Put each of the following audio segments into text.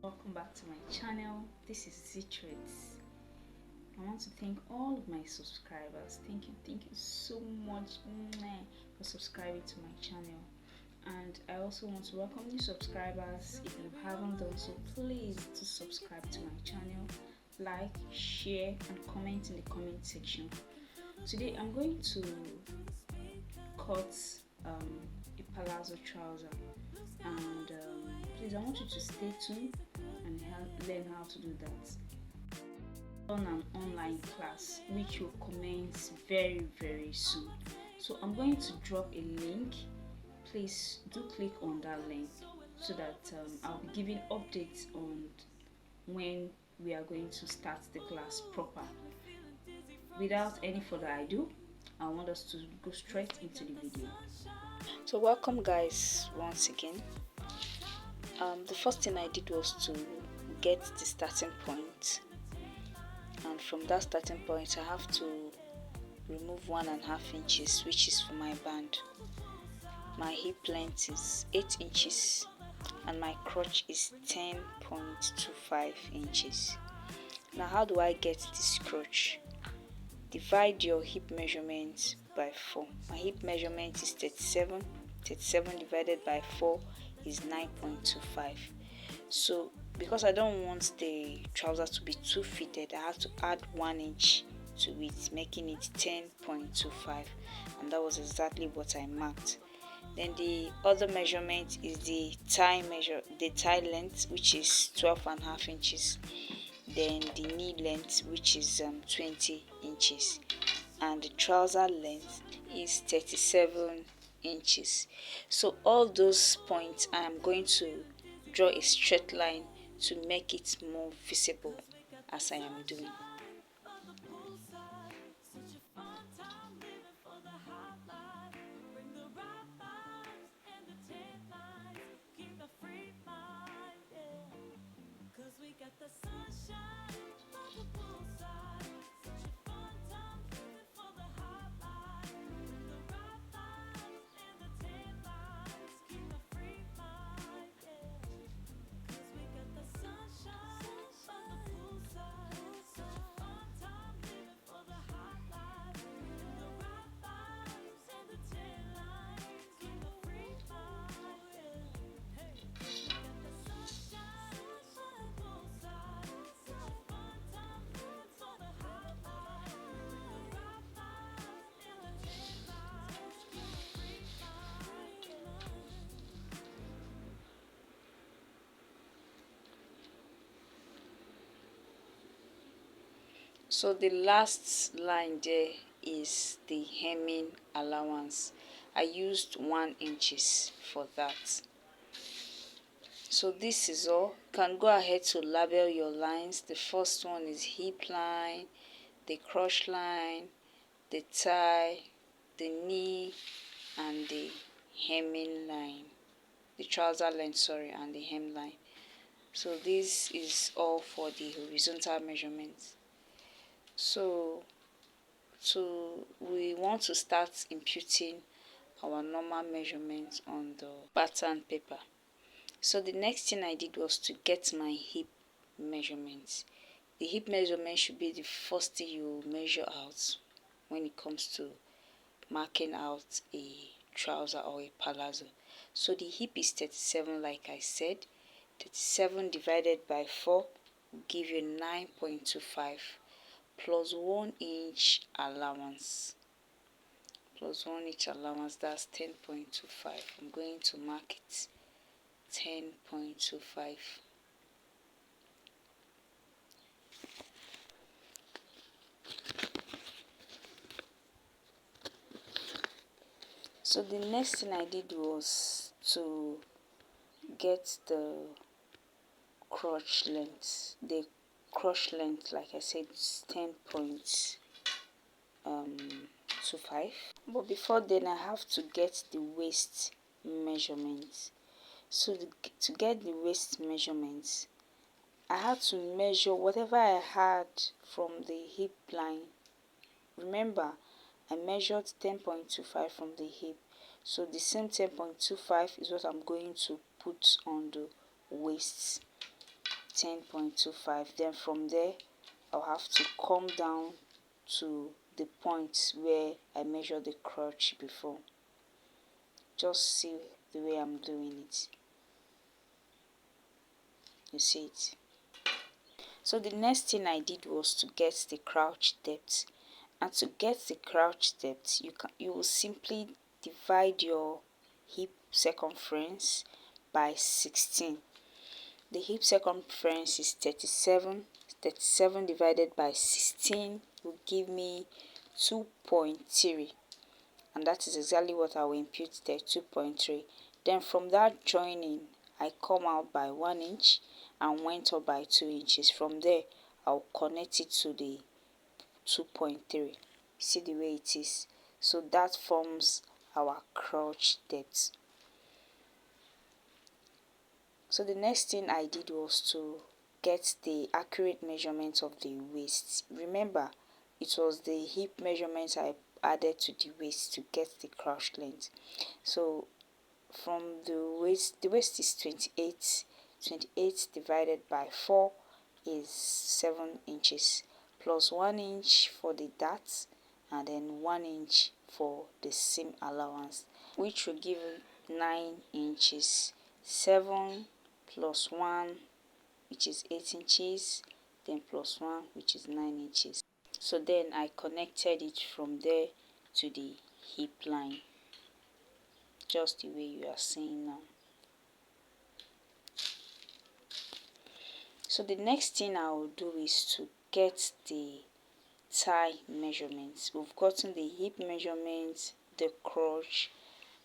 Welcome back to my channel. This is Secrets. I want to thank all of my subscribers. Thank you so much for subscribing to my channel. And I also want to welcome new subscribers. If you haven't done so, please to subscribe to my channel, like, share, and comment in the comment section. Today I'm going to cut a palazzo trouser, and please, I want you to stay tuned and learn how to do that on an online class which will commence very soon. So I'm going to drop a link. Please do click on that link so that I'll be giving updates on when we are going to start the class proper. Without any further ado, I want us to go straight into the video. So welcome guys once again. The first thing I did was to get the starting point, and from that starting point I have to remove 1.5 inches, which is for my band. My hip length is 8 inches and my crotch is 10.25 inches. Now how do I get this crotch? Divide your hip measurement by 4. My hip measurement is 37. 37 divided by 4 is 9.25. So because I don't want the trouser to be too fitted, I have to add 1 inch to it, making it 10.25, and that was exactly what I marked. Then the other measurement is the thigh length, which is 12.5 inches. Then the knee length, which is 20 inches, and the trouser length is 37 inches. So all those points I am going to draw a straight line to make it more visible as I am doing. So the last line there is the hemming allowance. I used 1 inches for that. So this is all. You can go ahead to label your lines. The first one is hip line, the crotch line, the thigh, the knee, and the hemming line. The trouser length, sorry, and the hem line. So this is all for the horizontal measurements. So we want to start imputing our normal measurements on the pattern paper. So the next thing I did was to get my hip measurements. The hip measurement should be the first thing you measure out when it comes to marking out a trouser or a palazzo. So the hip is 37, like I said. 37 divided by 4 will give you 9.25 plus 1 inch allowance. Plus 1 inch allowance, that's 10.25. I'm going to mark it 10.25. So the next thing I did was to get the crotch length. The crotch length, like I said, is 10.25. But before then, I have to get the waist measurements. So to get the waist measurements, I had to measure whatever I had from the hip line. Remember, I measured 10.25 from the hip, so the same 10.25 is what I'm going to put on the waist. 10.25. Then from there I'll have to come down to the point where I measured the crotch before. Just see the way I'm doing it. You see it? So the next thing I did was to get the crouch depth. And to get the crouch depth, you will simply divide your hip circumference by 16. The hip circumference is 37. 37 divided by 16 will give me 2.3, and that is exactly what I will impute there, 2.3. Then from that joining, I come out by 1 inch and went up by 2 inches. From there, I'll connect it to the 2.3. See the way it is? So that forms our crotch depth. So the next thing I did was to get the accurate measurement of the waist. Remember, it was the hip measurements I added to the waist to get the crotch length. So from the waist is 28. 28 divided by 4 is 7 inches, plus 1 inch for the dart, and then 1 inch for the seam allowance, which will give 9 inches. 7 plus 1, which is 8 inches, then plus 1, which is 9 inches. So then I connected it from there to the hip line, just the way you are seeing now. So the next thing I will do is to get the thigh measurements. We've gotten the hip measurements, the crotch,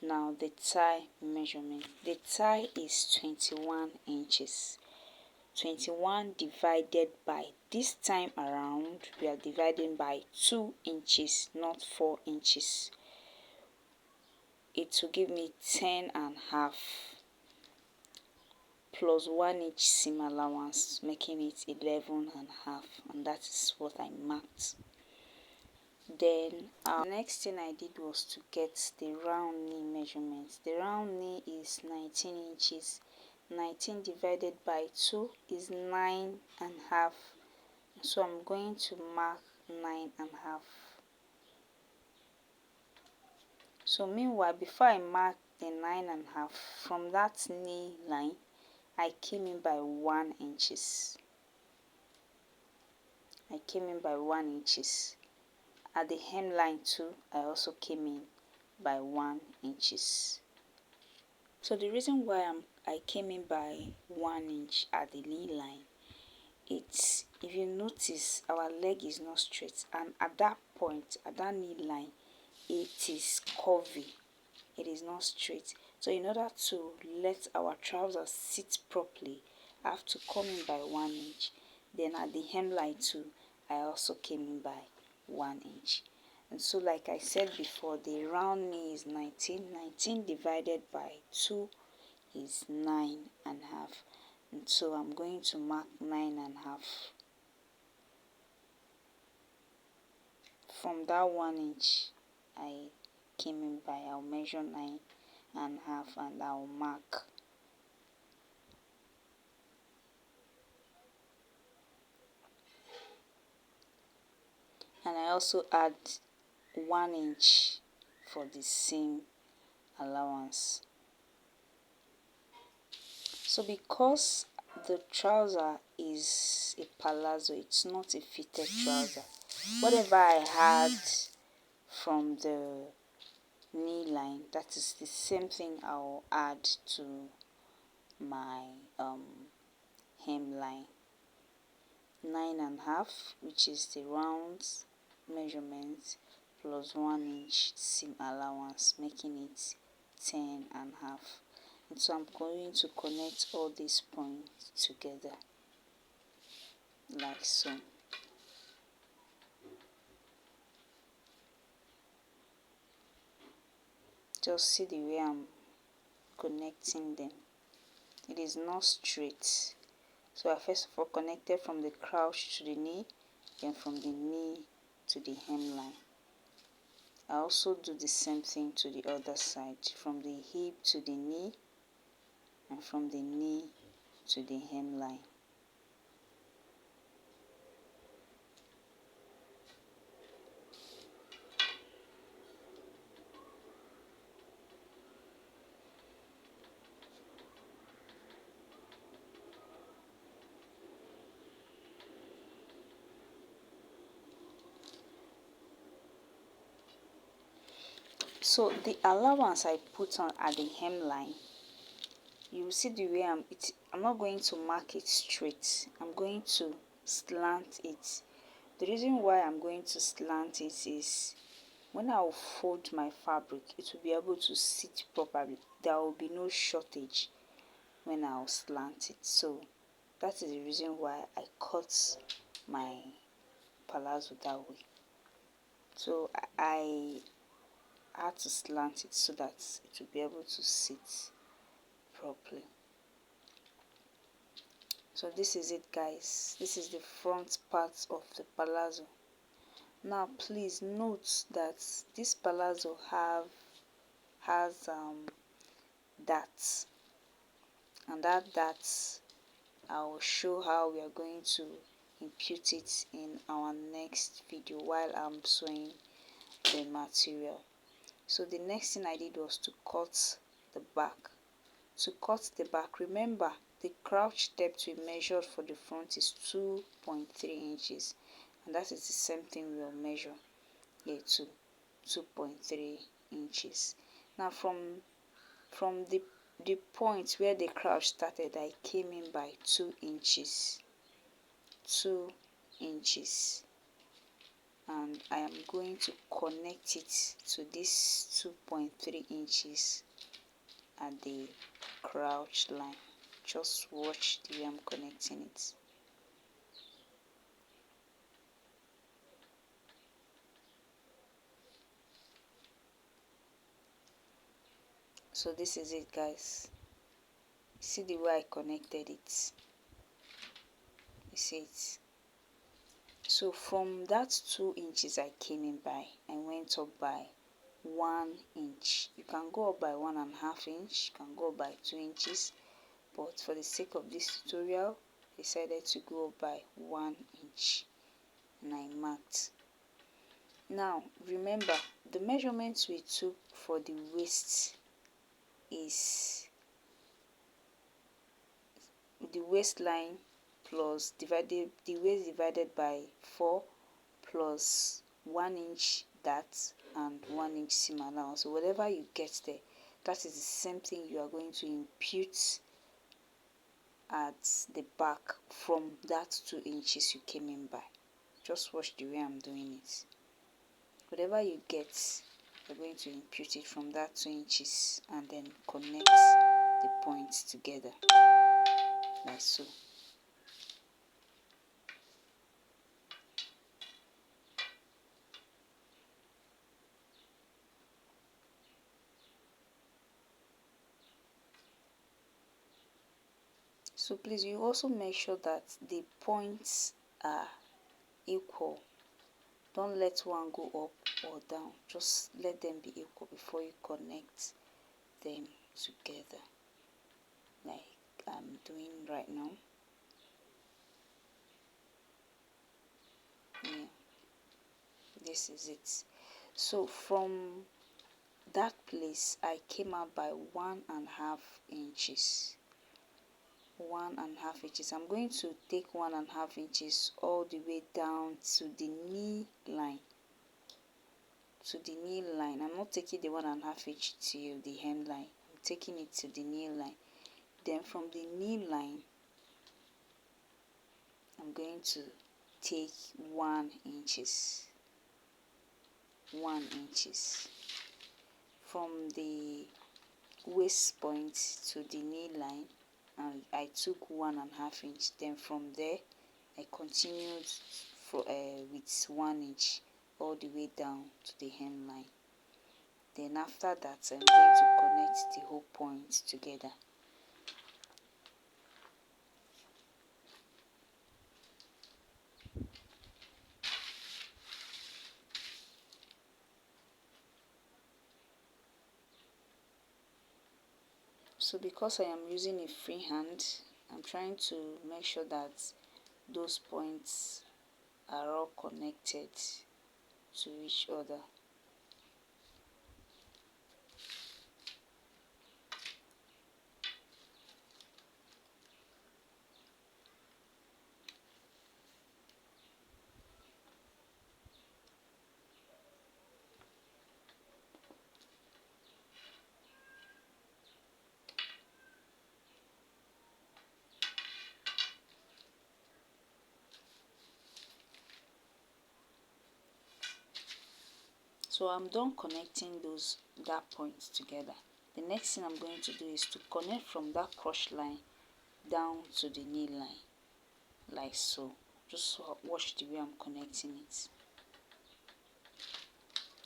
now the thigh measurement. The thigh is 21 inches. 21 divided by, this time around we are dividing by 2 inches, not 4 inches. It will give me 10.5 plus 1 inch seam allowance, making it 11.5, and that is what I marked. Then the next thing I did was to get the round knee measurements. The round knee is 19 inches. 19 divided by 2 is 9.5. So I'm going to mark 9.5. So meanwhile, before I mark the 9.5, from that knee line, I came in by 1 inches. I came in by 1 inches. At the hemline too, I also came in by 1 inches. So the reason why I came in by 1 inch at the knee line, it's, if you notice, our leg is not straight, and at that point, at that knee line, it is curvy. It is not straight. So in order to let our trousers sit properly, I have to come in by 1 inch. Then at the hemline too, I also came in by 1 inch. And so like I said before, the round knee is 19. 19 divided by 2 is 9.5. And so I'm going to mark 9.5. From that 1 inch I came in by, I'll measure 9.5 and I'll mark. And I also add 1 inch for the seam allowance. So because the trouser is a palazzo, it's not a fitted trouser, whatever I had from the knee line, that is the same thing I'll add to my hemline. 9.5, which is the round measurement, plus 1 inch seam allowance, making it 10.5. And so I'm going to connect all these points together like so. Just see the way I'm connecting them. It is not straight. So I first of all connected from the crouch to the knee, then from the knee to the hemline. I also do the same thing to the other side, from the hip to the knee, and from the knee to the hemline. So the allowance I put on at the hemline, you will see the way I'm not going to mark it straight. I'm going to slant it. The reason why I'm going to slant it is when I will fold my fabric, it will be able to sit properly. There will be no shortage when I'll slant it. So that is the reason why I cut my palazzo that way. So I had to slant it so that it will be able to sit properly. So this is it, guys. This is the front part of the palazzo. Now please note that this palazzo has darts, and that darts, I will show how we are going to impute it in our next video while I'm sewing the material. So the next thing I did was to cut the back. To cut the back, remember the crouch depth we measured for the front is 2.3 inches, and that is the same thing we will measure here too, 2.3 inches. Now from the point where the crouch started, I came in by 2 inches, 2 inches, and I am going to connect it to this 2.3 inches at the crouch line. Just watch the way I'm connecting it. So this is it, guys. See the way I connected it. You see it. So from that 2 inches I came in by, I went up by 1 inch. You can go up by 1.5 inch, you can go up by 2 inches, but for the sake of this tutorial, I decided to go up by 1 inch, and I marked. Now remember, the measurements we took for the waist is the waistline plus the waist divided by 4 plus 1 inch that and 1 inch seam allowance. So whatever you get there, that is the same thing you are going to impute at the back from that 2 inches you came in by. Just watch the way I'm doing it. Whatever you get, you're going to impute it from that 2 inches and then connect the points together, like so. So please, you also make sure that the points are equal. Don't let one go up or down. Just let them be equal before you connect them together, like I'm doing right now. Yeah, this is it. So from that place, I came out by 1.5 inches. 1.5 inches. I'm going to take 1.5 inches all the way down to the knee line. To the knee line. I'm not taking the 1.5 inch to the hem line. I'm taking it to the knee line. Then from the knee line, I'm going to take 1 inches. 1 inches. From the waist point to the knee line, and I took 1.5 inch. Then from there, I continued with 1 inch all the way down to the hemline. Then after that, I'm going to connect the whole point together. So because I am using a free hand, I'm trying to make sure that those points are all connected to each other. So I'm done connecting that point together. The next thing I'm going to do is to connect from that cross line down to the knee line, like so. Just watch the way I'm connecting it,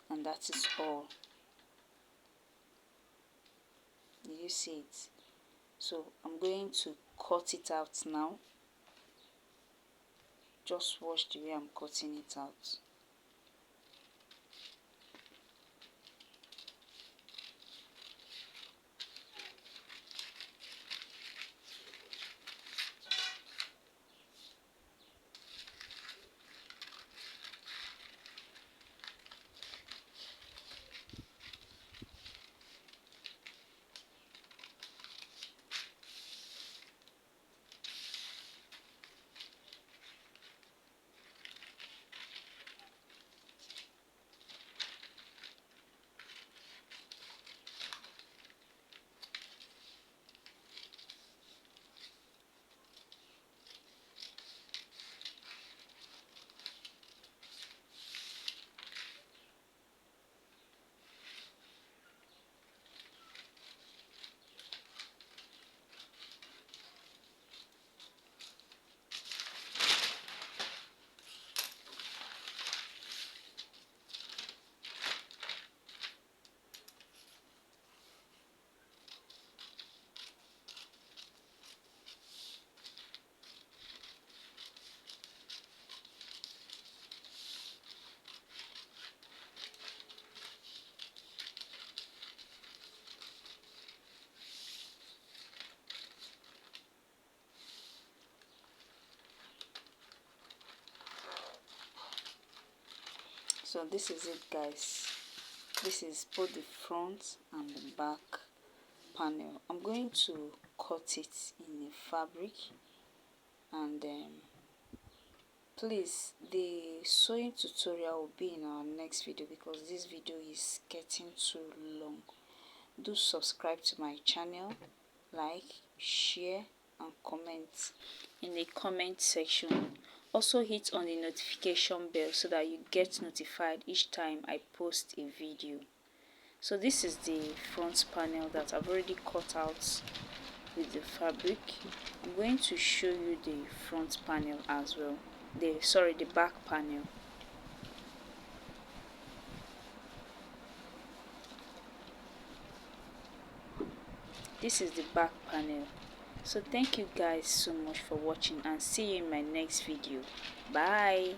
and that is all. Do you see it? So I'm going to cut it out now. Just watch the way I'm cutting it out. So this is it, guys. This is both the front and the back panel. I'm going to cut it in a fabric, and please, the sewing tutorial will be in our next video because this video is getting too long. Do subscribe to my channel, like, share and comment in the comment section. Also hit on the notification bell so that you get notified each time I post a video. So this is the front panel that I've already cut out with the fabric. I'm going to show you the front panel as well. The back panel. This is the back panel. So thank you guys so much for watching, and see you in my next video. Bye.